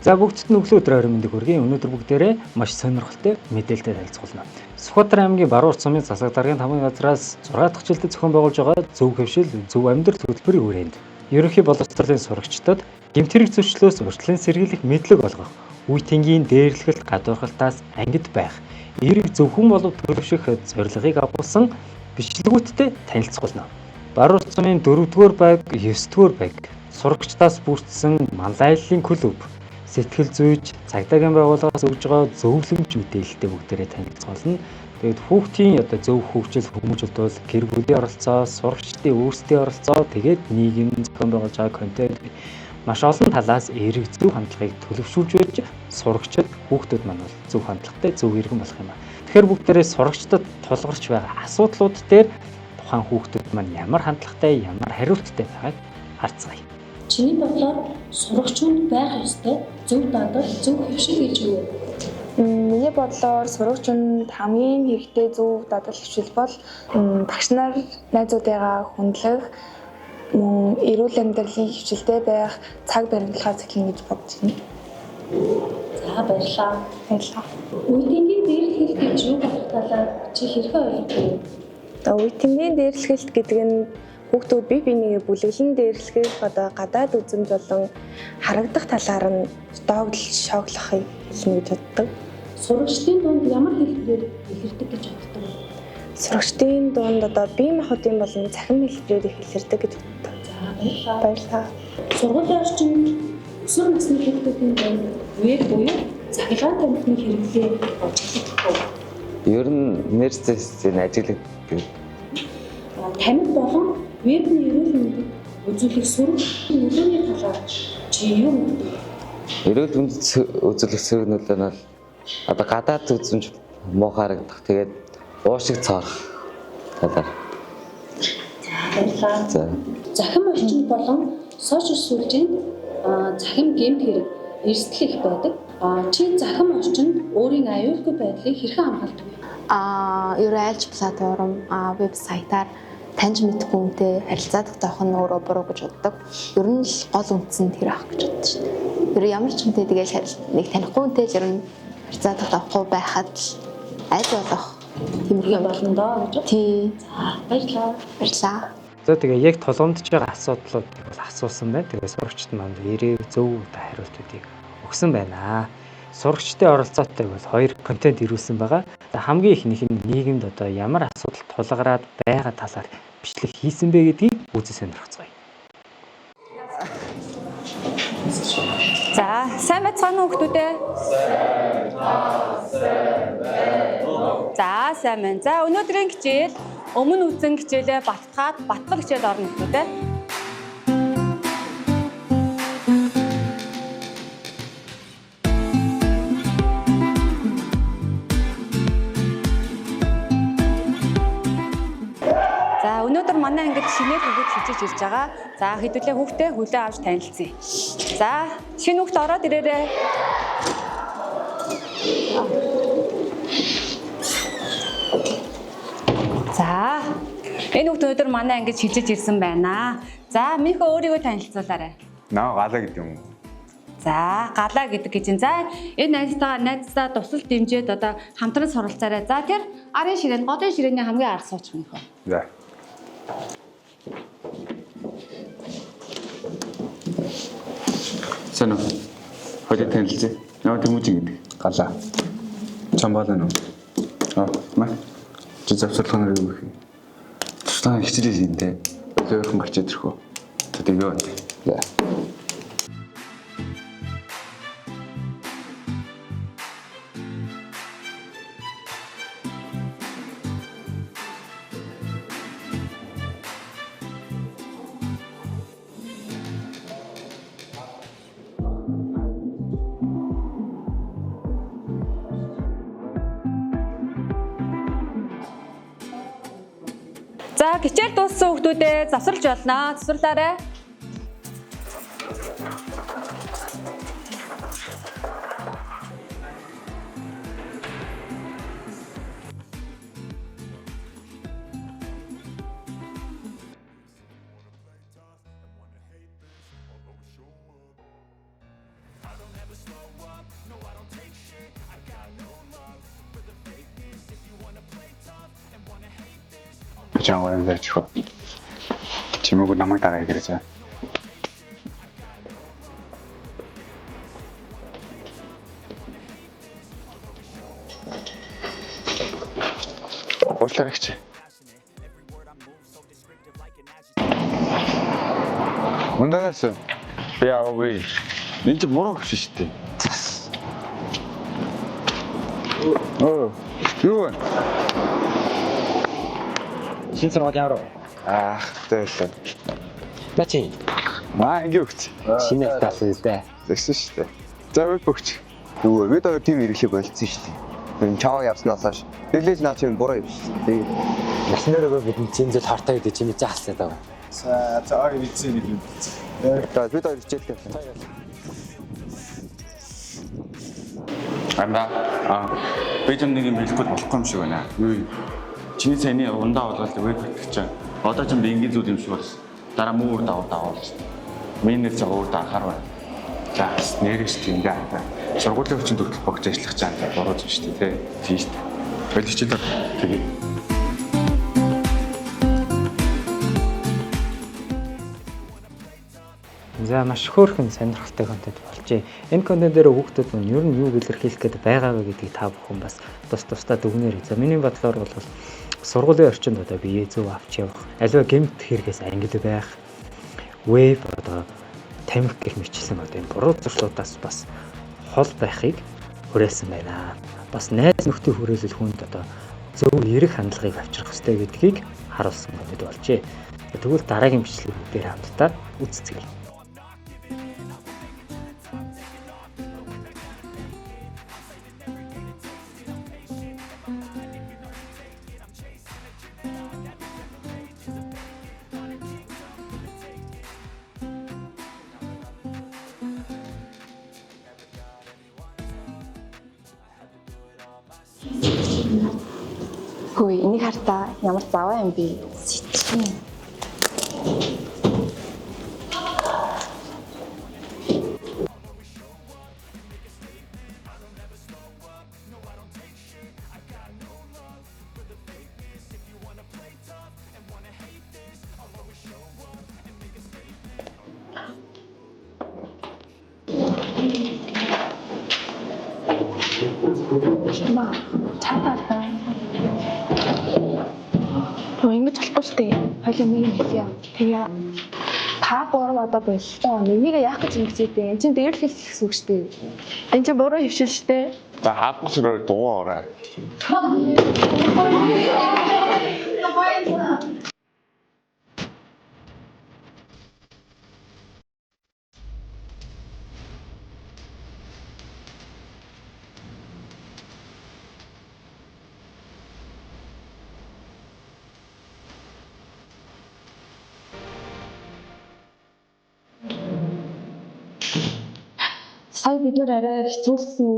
За бүгдд нь өглөө өдрөөр мэндийг хүргэе. Өнөөдөр бүгдээрээ маш сонирхолтой мэдээлэлтэй танилцуулна. Сүхбаатар аймгийн Баруун Цомын засаг даргын 5 газраас 6 дахь жилдээ зохион байгуулж байгаа зөв хөвшил, зөв амьдрал хөтөлбөрийн хүрээнд ерөнхий боловсролын сурагчдад гэмт хэрэг зөрчлөөс урьдчилан сэргийлэх мэдлэг олгох, үе тэнгийн дээрлэхэлт гадуурхалтаас ангид байх, эерэг зөвхөн болов төлөвшөх зорилгыг агуулсан бичлэгүүдтэй танилцуулна. Баруун Цомын 4-р байг, 9-р байг сурагчдаас бүрдсэн манлайллын клуб сэтгэл зүйж цагдаагийн байгууллагаас өгж байгаа зөвлөмж мэдээлэлтэй бүгдээрээ танилцуулна. Тэгээд хүүхдийн зөв хөгжил хүмүүжил бол гэр бүлийн оролцоо, сурагчдын өөрсдийн оролцоо, тэгээд нийгэм зохион байгуулж байгаа контент маш олон талаас эерэг зөв хандлагыг төлөвшүүлж байж сурагчид хүүхдүүд маань бол зөв хандлагатай, зөв иргэн болох юм аа. Тэгэхээр бүгдээрээ сурагчдад тулгарч байгаа асуудлууд дээр тухайн хүүхдүүд маань ямар хандлагатай, ямар хариулттай байгааг харцгаая. Чиний бодлоор сурагчид байх ёстой зөв дадал, зөв хөвшил гэж юу? Миний бодлоор сурагчид хамгийн хэрэгтэй зөв дадал хөвшил бол багш нар найзуудыгаа хүндлэх, эрүүл амьдралын хөвшилтэй байх, цаг баримтлахаар зохино гэж бодож байна. За баярлалаа. Үе тэнгийн дээрлэхэлт гэж юу болох талаар чи хэрхэн ойлгох вэ? Үе тэнгийн дээрлэхэлт гэдэг нь хүүхдүүд бие биенийгээ бүлэглэн дээрлэхийг гадаад үзмж болон харагдах талаар нь доогдол шоглохыг хэлнэ гэж боддог. Сурагчдын дунд ямар хэлбэрээр илэрдэг гэж боддог вэ? Сурагчдын дунд бие махбодын болон цахим хэлбэрээр илэрдэг гэж боддог. За баярлалаа. Сургуулийн орчинд өсвөр насны хүүхдүүдийн дунд веб буюу цахилгаан тамхины хэрэглээ ажиглагдах уу? Ер нь нэр зэсийн ажиглагддаг. Тамхи болон вебний эрүүл мэндэд үзүүлэх сөрөг нөлөөний талаар чи юу мэддэг вэ? Эрүүл мэндэд үзүүлэх сөрөг нөлөө нь бол гадаад үзмж муу харагдах. Тэгээд уушиг цоорох талаар. За баярлалаа. За. Захим орчинд болон сошиал сүлжээнд захим гэмт хэрэг эрсдэл их байдаг. Чи захим орчинд өөрийн аюулгүй байдлыг хэрхэн хамгаалдаг вэ? Ерөө айлч платформ, вебсайтаар таньж мэдгүй хүнтэй харилцаадаг тоох нь өөрөө буруу гэж боддог. Ер нь л гол үндэс нь тэр ах гэж боддог шүү дээ. Ер нь ямар ч хүнтэй тэгэл нэг танихгүй хүнтэй ер нь харилцаадаг тоохгүй байхад аль болох тиймэрхүү болно доо гэж. Тий. За баярлалаа. За тэгээ яг тулгамдж байгаа асуудлууд бол асуусан байна. Тэгээ сурагчид маань эерэг зөв хариултуудыг өгсөн байна. Сурагчдын оролцоотой бол 2 контент ирүүлсэн байгаа. Хамгийн ихнийх нь нийгэмд ямар асуудал тулгараад байгаа талаар бичлэг хийсэн бэ гэдгийг үзэн сонирхцгаая. За, сайн байцгаана уу хүүхдүүдээ? За, сайн байна. За, өнөөдрийн хичээл өмнө үзэн хичээлээ баттгаад батлах хичээл орно хүүхдүүдээ. За, өнөөдөр манай ангид шинээр хүүхэд хичээж ирж байгаа. За, хэдүүлээ хүүхдээ хүлээн авч танилцъя. За, шинэ хүүхд ороод ирээрэй. За, энэ хүүхд өнөөдөр манай ангид хичээж ирсэн байна. За, Михо өөрийгөө танилцуулаарай. Наа галаа гэдэг юм. За, галаа гэдэг гэж юм. За, энэ найзтайгаа тусал дэмжиж хамтран суралцаарай. За, тэр арын ширээнд, годын ширээний хамгийн арга сууч Михо. За. Сайн уу? Хоёул танилцъя. Наа Тэмүүжин гэдэг. Галаа. Чамбалаа нөө. Маа. Чи завсарлахаар юу гэх юм? Тусдаа хичээлээ хийдэ. Өөрхөн багч идэрхөө. Тэгээд юу вэ? За. За, хичээл дууссан хүүхдүүдээ завсарлаж болно. Завсарлаарай. Жаагаар нь зарчих. Чимээгүй намайг дагаа гэрээ. Уучлаарайч. Ундагаас би аваагүй. Энд ч муруу хөш шүү дээ. Оо, юу вэ? Шинэ сургууль ямар вэ? Тэйлээ. Начи. Ингээ өгч. Шинэ таасан үстэй. Тэгсэн шүү дээ. За үгүй өгч. Юу бид хоёр тийм ирэхлийг болцсон шүү дээ. Тэр чаваа явснаас хойш тэглэж наа чинь буруу юм шүү дээ. Яснараа бидний зинзэл хортой гэдэг чимээ заалсаад байгаа. За ирсэн нэг юм. За бид хоёр хичээлтэй байна. Анда би ч нэг юм хэлэхгүй болохгүй юм шиг байна. Юу? Чиний саяны ундаа болголт веб гэдэг чинь одоо ч би ингийн зүйл юм шиг болсон. Дараа муур давуулж. Миний нэр зовоод анхаар байна. За нэрээс тийм ингээ сургуулийн хүчин төрөл богж ажиллах чанар буруу зүйл шүү дээ. Тийм шүү дээ. Болчих чинь тэгээ. За маш хөөрхөн сонирхолтой контент болжээ. Энэ контент дээр хүүхдүүд нь ер нь юу илэрхийлэх гээд байгаа вэ гэдгийг та бүхэн бас тусдаа дүгнээр. За миний бодлоор бол сургуулийн орчинд одоо бие зөв авч явах, аливаа гэмт хэрэгээс ангид байх, веб одоо тамхи гэх мэтчлэн одоо энэ буруу зуршлуудаас бас хол байхыг хүрээсэн байна. Бас найз нөхдийн хүрээлэл хүнд одоо зөв эерэг хандлагыг авчрах хэрэгтэй гэдгийг харуулсан контент болжээ. Тэгвэл дараагийн бичлэгүүдээр хамтдаа үзцгээе. Хөөе, энийг хартаа ямар заваа юм бэ? Сэтгэн. Маа, чатаа. Ингэж болохгүй шүү дээ. Хоёул нэг юм хэлье. Тэгээ та гурав одоо боллоо. Нэгийг яах гэж ингэж дээ. Энд чинь дээрлэх гэсэн үг шүү дээ. Энд чинь буруу хөвшил шүү дээ. За хаалгасраа дуугаа ороо. Сая бид нэр арай хэцүүлсэн.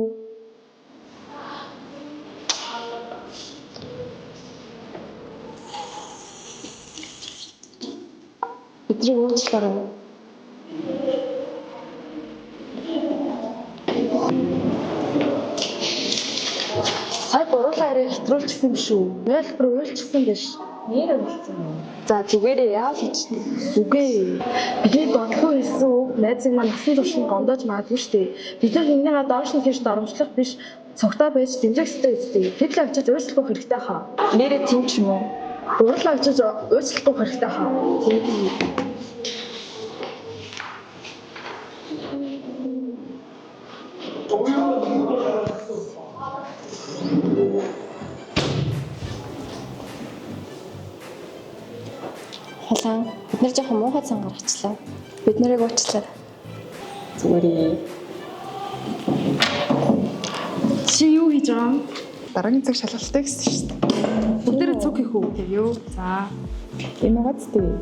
Бидний уучлаарай. Сая буруулаа арай хэтрүүлчихсэн юм шүү. Нээлбэр уйлчихсан гэж нэр өгсөн юм. За зүгээрээ яав хийж зүгээ. Бидний бодлого хэлсэн үг найзыг маань насан туршид гондоож магадгүй шүү дээ. Бид нар нэгнийгээ доош нь хийж доромжлох биш цогтой байж дэмжих хэрэгтэй үстэй. Тэдл авчиж уучлахгүй хэрэгтэй хаа. Нэрээ тийм ч юм уу. Буруулаа авчиж уучлахгүй хэрэгтэй хаа. Тийм. Хулаан бид нар жоохон муухай цан гаргачлаа. Бид нарыг уучлаарай. Зүгээр. Чи юу хийж байгаа юм? Дараагийн цаг шалгалттай гэсэн шүү дээ. Бүгдээрээ цуг хийх үү? Юу? За. Энэ угац дээ.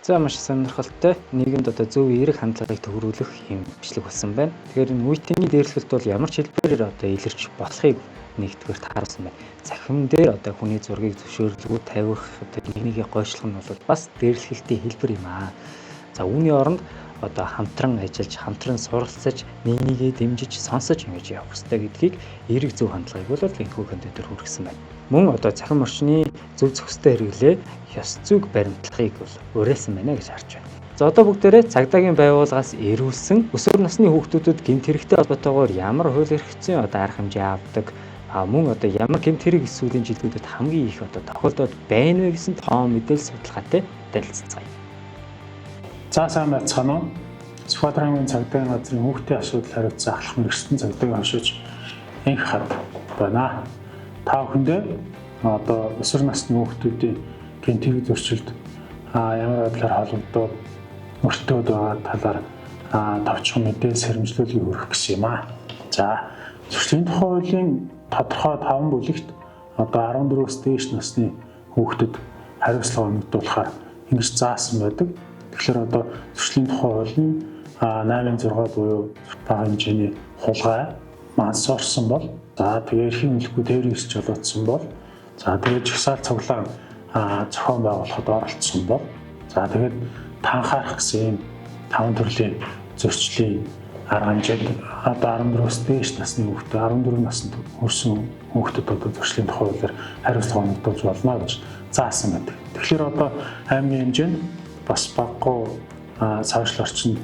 За маш сонирхолтой нийгэмд одоо зөв эерэг хандлагыг төвөрүүлэх юм бичлэг болсон байна. Тэгэхээр энэ үеийн дээрлэлт бол ямар ч хэлбэрээр одоо илэрч болохыг нэгдүгээр тааруулсан байна. Цахим дээр одоо хүний зургийг зөвшөөрлгөө тавих одоо нэгнийг гойшлох нь бол бас дээрлэлтийн хэлбэр юм аа. За үүний оронд одоо хамтран ажиллаж, хамтран суралцаж, нэгнийгээ дэмжиж, сонсож ингэж явах хэрэгтэй гэдгийг эерэг зөв хандлагыг бол энэхүү контентээр хүргэсэн байна. Мөн одоо цахим орчны зөв зохистой хэрэглээ, ёс зүйг баримтлахыг бол уриалсан байна гэж харж байна. За одоо бүгдээрээ цагдаагийн байгууллагаас эрүүлсэн өсвөр насны хүүхдүүдэд гэмт хэрэгтэй холбоотойгоор ямар хууль эрх зүйн одоо арга хэмжээ авдаг, мөн одоо ямар гэмт хэрэг сүүлийн жилүүдэд хамгийн их одоо тохиолдоод байна вэ гэсэн тоон мэдээлэл судалгаатай танилццгаая. За сайн байцгаана уу? Сүхбаатарын цагдаагийн газрын хүүхдийн асуудал хариуцсан ахлах мэргэжлийн цагдаагийн хошууч энх хад байна. Та бүхэндээ одоо өсвөр насны хүүхдүүдийн гэмт хэрэг зөрчилд ямар байдлаар холбогдоод өртөөд байгаа талаар товчхон мэдээлэл сэрэмжлүүлгийг хүргэх гэсэн юм аа. За зөрчлийн тухай хуулийн тодорхой 5 бүлэгт одоо 14-өөс дээш насны хүүхдэд хариуцлага оногдуулахаар ингэж заасан байдаг. Тэгэхээр одоо зөрчлийн тухай хуулийн 8-6 буюу бага хэмжээний хулгай мансуурсан бол, за тэгээ эрхийн үнэлэхгүй тээврийн эрсч жолоодсон бол, за тэгээ жагсаал цуглаан зохион байгуулахад оролцсон бол, за тэгээд танхаарах гэсэн 5 төрлийн зөрчлийн арга хэмжээд одоо 14-өөс дээш насны хүүхдэд 14 наснд хүрсэн хүүхдэд одоо зөрчлийн тухай хуулиар хариуцлага оногдуулж болно гэж заасан байдаг. Тэгэхээр одоо аймгийн хэмжээнд бас баггүй цаашил орчинд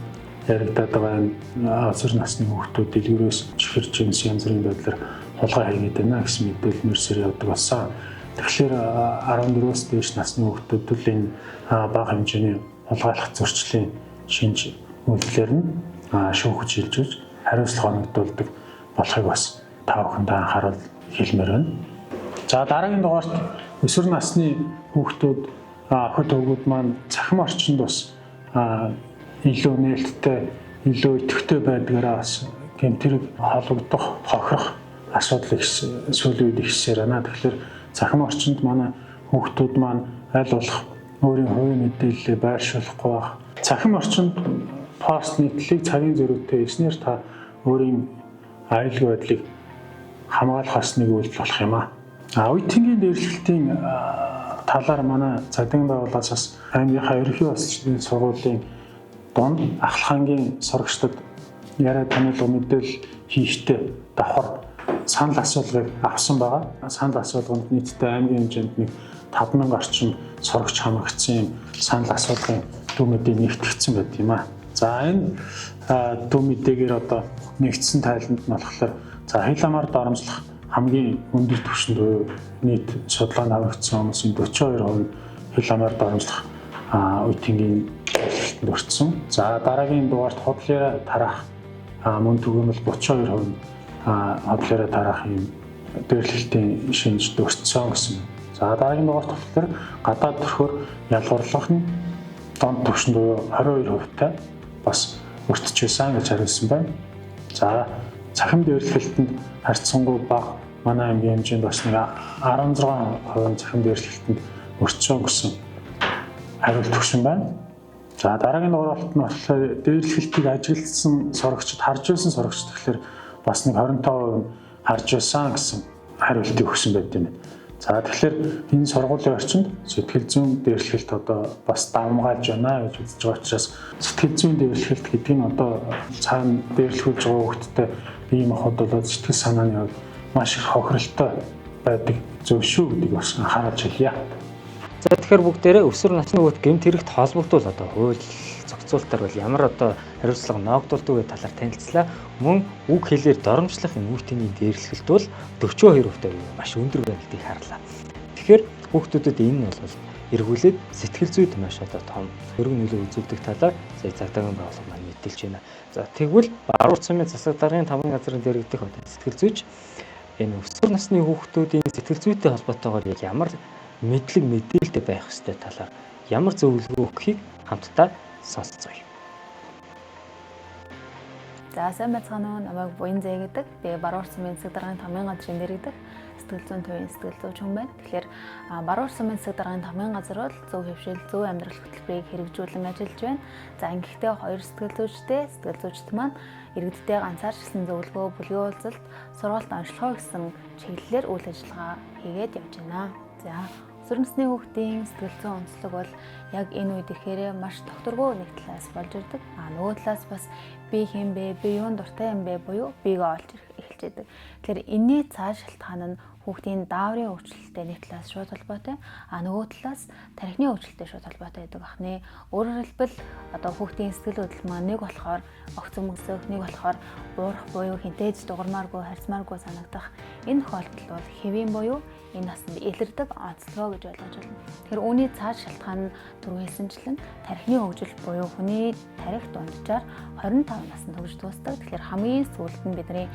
яригдаад байгаа өсвөр насны хүүхдүүд дэлгүүрээс чихэрж янз бүрийн байдлаар хулгай хийгээд байна гэсэн мэдээлэл мэрсээр явдаг болсон. Тэгэхээр 14-өөс дээш насны хүүхдүүд л энэ бага хэмжээний хулгайлах зөрчлийн шинж үйлдэлээр нь шүүхж шилжүүлж хариуцлага оногдуулдаг болохыг бас та бүхэнд анхааруул хэлмээр байна. За дараагийн дугаарт өсвөр насны хүүхдүүд хөт өвгүүд маань цахим орчинд бас илүү нээлттэй, илүү идэвхтэй байдгаараа бас гэмт хэрэг холбогдох, хохирох асуудал сүүлийн үед ихсээр байна. Тэгэхээр цахим орчинд манай хүүхдүүд маань аль болох өөрийн хувийн мэдээллээ байршуулахгүй байх. Цахим орчинд пост нийтлэлийг цагийн зөрүүтэй эснээр та өөрийн аюулгүй байдлыг хамгаалах нэг үйлдэл болох юм аа. Үеийнгийн дээрлэлтийн талаар манай цагдаагийн байгууллагаас бас аймгийнхаа ерөнхий боловсролын сургуулийн донд ахлахангийн сурагчдад яриа таниалга мэдээлэл хийхдээ давхар санал асуулгыг авсан байгаа. Санал асуулганд нийтдээ аймгийн хэмжээнд нэг 5000 орчим сурагч хамрагдсан санал асуулгын дүү мэдээ нэгтгэгдсэн байт юм аа. За энэ дүү мэдээгээр одоо нэгдсэн тайланд нь болохоор за хил амаар доромжлох хамгийн өндөр түвшинд буюу нийт судалгаанд аврагдсан хүмүүсийн 42% хил амаар доромжлох үеийнгийн дээрлэлтэнд өртсөн. За дараагийн дугаарт хотлороо тараах мөн түгээмэл 32% хотлороо тараах юм дээрлэлтийн шинжид өртсөн гэсэн. За дараагийн дугаарт болохоор гадаад төрхөөр ялгуурлах нь донд түвшинд буюу 22%-тай бас өртөж байсан гэж хариулсан байна. За цахим дээрлэлтэнд харьцангуй бага манай аймгийн хэмжээнд бас нэг 16% цахим дээрлэлтэнд өртсөн гэсэн хариулт өгсөн байна. За дараагийн дугаарлалт нь болохоор дээрлэлтийг ажигласан сурагчид харж байсан сурагчид тэгэхээр бас нэг 25% харж байсан гэсэн хариултыг өгсөн байт юм. За тэгэхээр энэ сургуулийн орчинд сэтгэл зүйн дээрлэлт одоо бас давмгаалж байна гэж үзэж байгаа учраас сэтгэл зүйн дээрлэлт гэдэг нь одоо цаана дээрлэхүүлж байгаа хүүхдэд бие махбод болоод сэтгэл санааны хувьд маш их хохиролтой байдаг зөв шүү гэдгийг бас анхааруулж хэлье. За тэгэхээр бүгдээрээ өсвөр насны хүүхд гэмт хэрэгт холбогдвол одоо хууль зохицуулалтаар бол ямар одоо хариуцлага ногдуулдаг вэ талаар танилцлаа. Мөн үг хэлээр доромжлох энэ хүүхдийн дээрлэлт бол 42% маш өндөр байна гэдгийг харлаа. Тэгэхээр хүүхдүүдэд энэ нь бол эргүүлээд сэтгэл зүйд маш одоо том хөрөг нөлөө үзүүлдэг талаар сая цагдаагийн байгууллага маань мэдээлж байна. За тэгвэл баруун цамын засаг даргын 5 газрын дээрэгдэх одоо сэтгэл зүйч энэ өсвөр насны хүүхдүүдийн сэтгэл зүйтэй холбоотойгоор яг ямар мэдлэг мэдээлэлтэй байх ёстой талаар ямар зөвлөгөө өгөхийг хамтдаа сонсцгоё. За сайн байцгаана уу, намайг Буянзэ гэдэг. Би баруун цамын засаг даргын 5 газрын дээрэгдэх сэтгэл зүйн төвийн сэтгэл зүйч хүн байна. Тэгэхээр баруун цамын засаг даргын 5 газар бол зөв хөвшил, зөв амьдрал хөтөлбөрийг хэрэгжүүлэн ажиллаж байна. За ингэхдээ хоёр сэтгэл зүйчтэй маань иргэдтэй ганцаарчлан зөвлөгөө, бүлгийн уулзалт, сургалт онцлогоо гэсэн чиглэлээр үйл ажиллагаа хийгээд явж байна. За Өсвөр насны хүүхдийн сэтгэл зүйн онцлог бол яг энэ үед ихээр маш докторгүй нэг талаас болж ирдэг. Нөгөө талаас бас би хэм бэ, би юунд дуртай юм бэ буюу бигээ олж эхэлж идэг. Тэгэхээр энэний цааш шалтгаан нь хүүхдийн дааврын өвчлөлттэй нэг талаас шууд холбоотой. Нөгөө талаас тархины өвчлөлттэй шууд холбоотой гэдэг бахны. Өөрөөр хэлбэл одоо хүүхдийн сэтгэл хөдлөл маань нэг болохоор огц өмгсөх, нэг болохоор уурах буюу хинтээж дугармааргүй, харьцмааргүй санагдах. Энэ тохиолдол бол хэвийн буюу энэ насанд илэрдэг онцлогоо гэж ойлгож байна. Тэгэхээр үүний цааш шалтгаан нь түрүү хэлсэнчлэн тархины хөгжил буюу хүний тарих дунджаар 25 наснд хөгж дуусдаг. Тэгэхээр хамгийн сүүлд нь бидний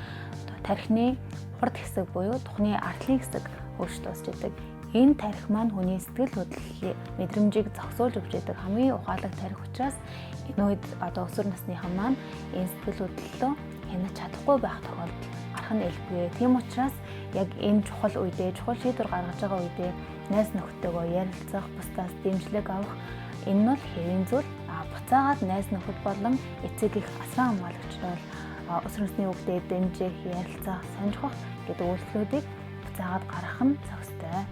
тархины урд хэсэг буюу тухны артлын хэсэг хөгж дуусч идэг. Энэ тарих маань хүний сэтгэл хөдлөлийн мэдрэмжийг зогсоолж өгч идэг хамгийн ухаалаг тарих учраас энэ үед одоо өсвөр насныхан маань энэ сэтгэл хөдлөлөө хянаж чадахгүй байх тохиолдол арах нь элбэг. Тийм учраас яг энэ чухал үедээ, чухал шийдвэр гаргаж байгаа үедээ найз нөхдөдөө ярилцах, бусдаас дэмжлэг авах энэ нь бол хэвийн зүйл. Буцаагаад найз нөхөд болон эцэг их асран хамгаалагч бол өсвөр насны хүүхдэд дэмжих, ярилцах, сонирхох гэдэг үйлдэлүүдийг буцаагаад гаргах нь зохистой.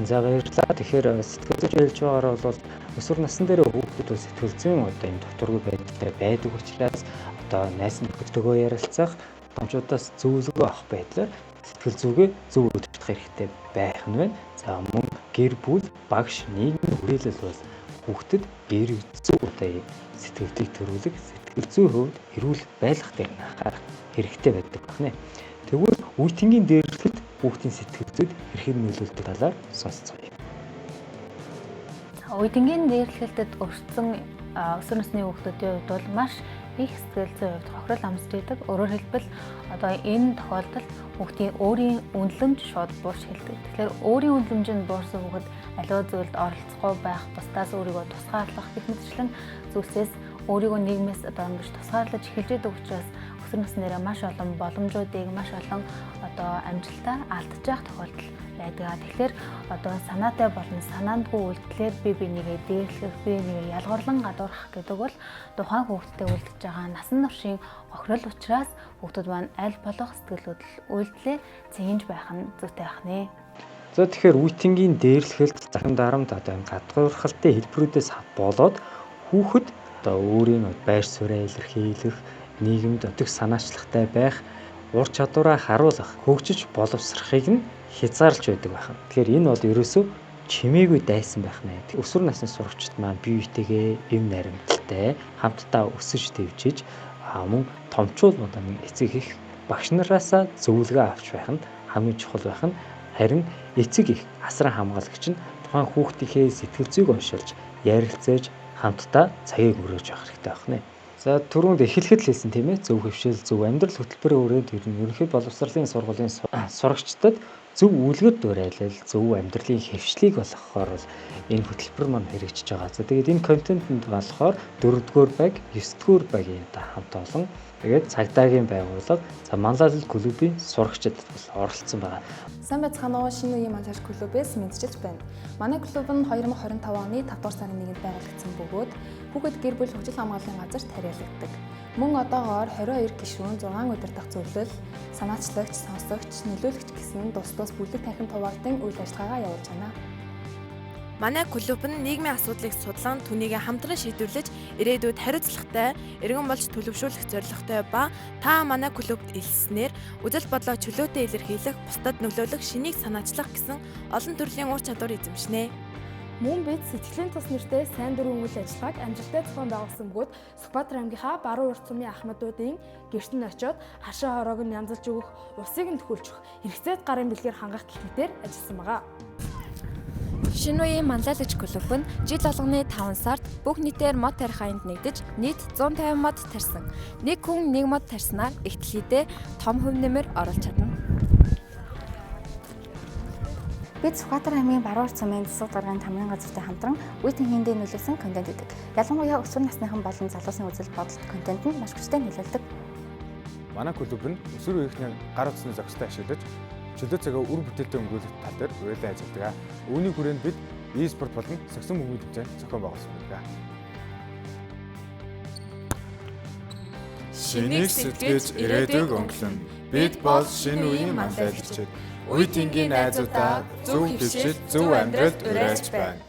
За баярлалаа. Тэгэхээр сэтгэл зүйч хэлж байгаагаар бол өсвөр насны дээр хүүхдүүд сэтгэл зүйн одоо энэ докторгүй байдаг учраас одоо найз нөхдөдөө ярилцах, томчуудаас зөвлөгөө авах байдлаар сэтгэл зүгээ зөв өдөртөх хэрэгтэй байх нь байна. За мөн гэр бүл, багш, нийгмийн хүрээлэл бол хүүхдэд гэр зүг одоо сэтгэлдийг төрүүлэх, сэтгэл зүйн хувьд эрүүл байлгахыг анхаарах хэрэгтэй байдаг байна. Тэгвэл үе тэнгийн дээрлэхэд хүүхдийн сэтгэл зүйд хэрхэн нөлөөлдөг талаар сонсцгоё. Үе тэнгийн дээрлэхэд өртсөн өсвөр насны хүүхдүүдийн хувьд бол маш их сэтгэл зүйн хувьд хохирол амсж идэг. Өөрөөр хэлбэл одоо энэ тохиолдолд хүүхдийн өөрийн үнэлэмж шууд буурч эхэлдэг. Тэгэхээр өөрийн үнэлэмжинд буурсан хүүхэд аливаа зүйлд оролцохгүй байх, бусдаас өөрийгөө тусгаарлах гэх мэтчлэн зүйлсээс өөрийгөө нийгмээс одоо ингэж тусгаарлаж эхэлж идэг учраас өсвөр наснаараа маш олон боломжуудыг, маш олон одоо амжилтаа алдчих тохиолдол байдаг. Тэгэхээр одоо санаатай болон санаандгүй үйлдэлээр би бинийгээ дээрлэх, би бинийгээ ялгарлан гадуурхах гэдэг бол тухайн хүүхдэд үлдэж байгаа насан туршийн охирол учраас хүүхдүүд маань аль болох сэтгэл хөдлөл үйлдэлээ цэнгэж байх нь зүйтэй байх нэ. За тэгэхээр үе тэнгийн дээрлэхэлд захин дарамт одоо энэ гадуурхалтын хэлбэрүүдээс болоод хүүхэд одоо өөрийн байр сууриа илэрхийлэх, нийгэмд өдөх санаачлагтай байх, ур чадвараа харуулах, хөгжиж боловсрохыг нь хязгаарлаж байдаг байна. Тэгэхээр энэ бол ерөөсөө чимээгүй дайсан байх нэ. Өсвөр насны сурагчид маань бие биетэйгээ эм наримталтай хамтдаа өсөж дэвжиж мөн томчууд моданы эцэг их багш нараасаа зөвлөгөө авч байх нь хамгийн чухал байх нь харин эцэг их асран хамгаалагч нь тухайн хүүхдийнхээ сэтгэл зүйг уншилж ярилцаж хамтдаа цагийг өнгөрөөж явах хэрэгтэй байна. За түрүүнд эхлэхэд л хэлсэн тийм ээ, зөв хөвшил, зөв амьдрал хөтөлбөрийн өрөөнд ирнэ. Ерөнхий боловсролын сургуулийн сурагчдад зөв үлгэр дуурайлал, зөв амьдралын хөвшлийг олгохоор бол энэ хөтөлбөр маань хэрэгжиж байгаа. За тэгээд энэ контентэнд болохоор 4-р байг, 9-р байгийн хамт олон тэгээд цагдаагийн байгууллага, за манлайлал клубын сурагчдад бол оролцсон байна. Сайн байцгаана уу, шинэ үеийн манлайлал клубээс мэдчилж байна. Манай клуб нь 2025 оны 5 дугаар сарын 1-нд байгуулагдсан бөгөөд хүүхэд гэр бүл хөгжил хамгааллын газарт хариалагддаг. Мөн одоогоор 22 гишүүн 6 удирдах зөвлөл, санаачлагч, сонсогч, нөлөөлөгч гэсэн тус бүлэг танхим хуваагдсан үйл ажиллагаагаа явуулж байна. Манай клуб нь нийгмийн асуудлыг судлан түүнийг хамтран шийдвэрлэж ирээдүйд хариуцлагатай, эргэн болж төлөвшүүлэх зорилготой ба та манай клубт элснээр үзэл бодлоо чөлөөтэй илэрхийлэх, бусдад нөлөөлөх, шинийг санаачлах гэсэн олон төрлийн ур чадвар эзэмшнэ. Мөн бид сэтгэлийн тус нэртэй сайн дурын үйл ажиллагааг амжилттай зохион байгуулсан бөгөөд Сүхбаатар аймгийнхаа баруун урт сумын ахмадуудын гэрт нь очиод хашаа хороог нь янзалж өгөх, усыг нь төхүүлж өгөх, хэрэгцээд гарын бэлгээр хангах гэх мэтээр ажилласан байгаа. Шинэ үеийн манлайлагч клуб нь жил болгоны 5 сард бүх нийтээр мод тарих аянд нэгдэж нийт 150 мод тарьсан. Нэг хүн нэг мод тарьснаар их дэлхийдээ том хөв нэмэр оруулж чадна. Бид Сүхбаатар аймгийн баруун урт сумын засаг даргын тамгын газартай хамтран үе тэнхиндээ нөлөөлсөн контент гэдэг. Ялангуяа өсвөр насныхан болон залуусын үзэл бодолд контент нь маш хүчтэй нөлөөлдөг. Манай клуб нь өсвөр үеийнхний гар утасны зохистой ашиглаж чөлөө цагаа үр бүтээлтэй өнгөрүүлэх тал дээр уриалан ажилладаг. Үүний хүрээнд бид e-спорт болон сагсан бөмбөг тэмцээн зохион байгуулсан байна. Шинийг сэтгэж ирээдүйг өнгөлөн. Бид бол шинэ үеийн манлайлагчид. Үе тэнгийн найзуудаа зөв хөвшил, зөв амьдралд уриалж байна.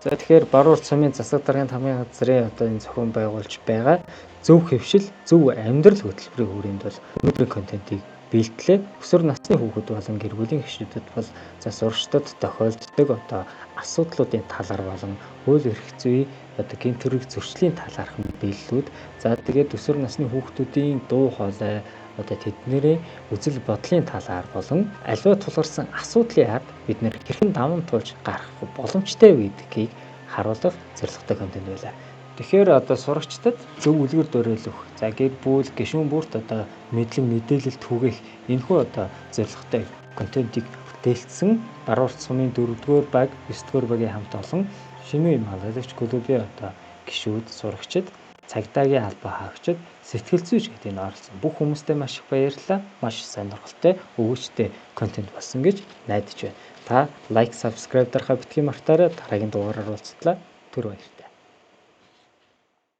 За тэгэхээр Баруур цомын засаг даргын хамгийн газрын одоо энэ зохион байгуулж байгаа зөв хөвшил, зөв амьдрал хөтөлбөрийн хүрээнд бол өнөөдрийн контентыг бэлтлээ. Өсвөр насны хүүхэд болон гэр бүлийн гишүүдэд бол за сурагчдад тохиолддог одоо асуудлуудын талаар болон хууль эрх зүйн одоо гэмт хэрэг зөрчлийн талаарх мэдээллүүд за тэгээд өсвөр насны хүүхдүүдийн дуу хоолой одоо тэднэрийн үзэл бодлын талаар болон аливаа тулгарсан асуудлын ард бид нэр хэрхэн даван туулж гарах боломжтой вэ гэдгийг харуулах зорилготой контент байлаа. Тэгэхээр одоо сурагчдад зөв үлгэр дуурайл өгөх. За гэр бүл гишүүн бүрт одоо мэдлэг мэдээлэл түгээх энэхүү одоо зорилготой контентыг бүтээлсэн Баруур цомын 4-р баг, 9-р багийн хамт олон шинэ юм халагч клубын одоо гишүүд, сурагчид, цагдаагийн албаа хаагчид, сэтгэл зүйч гэдэг энэ оролцсон бүх хүмүүстээ маш их баярлалаа. Маш сонирхолтой, өвчтэй контент болсон гэж найдаж байна. Та лайк, subscribe дарахаа битгий мартаарай. Дараагийн дугаараар уулзтлаа. Түр баярлалаа.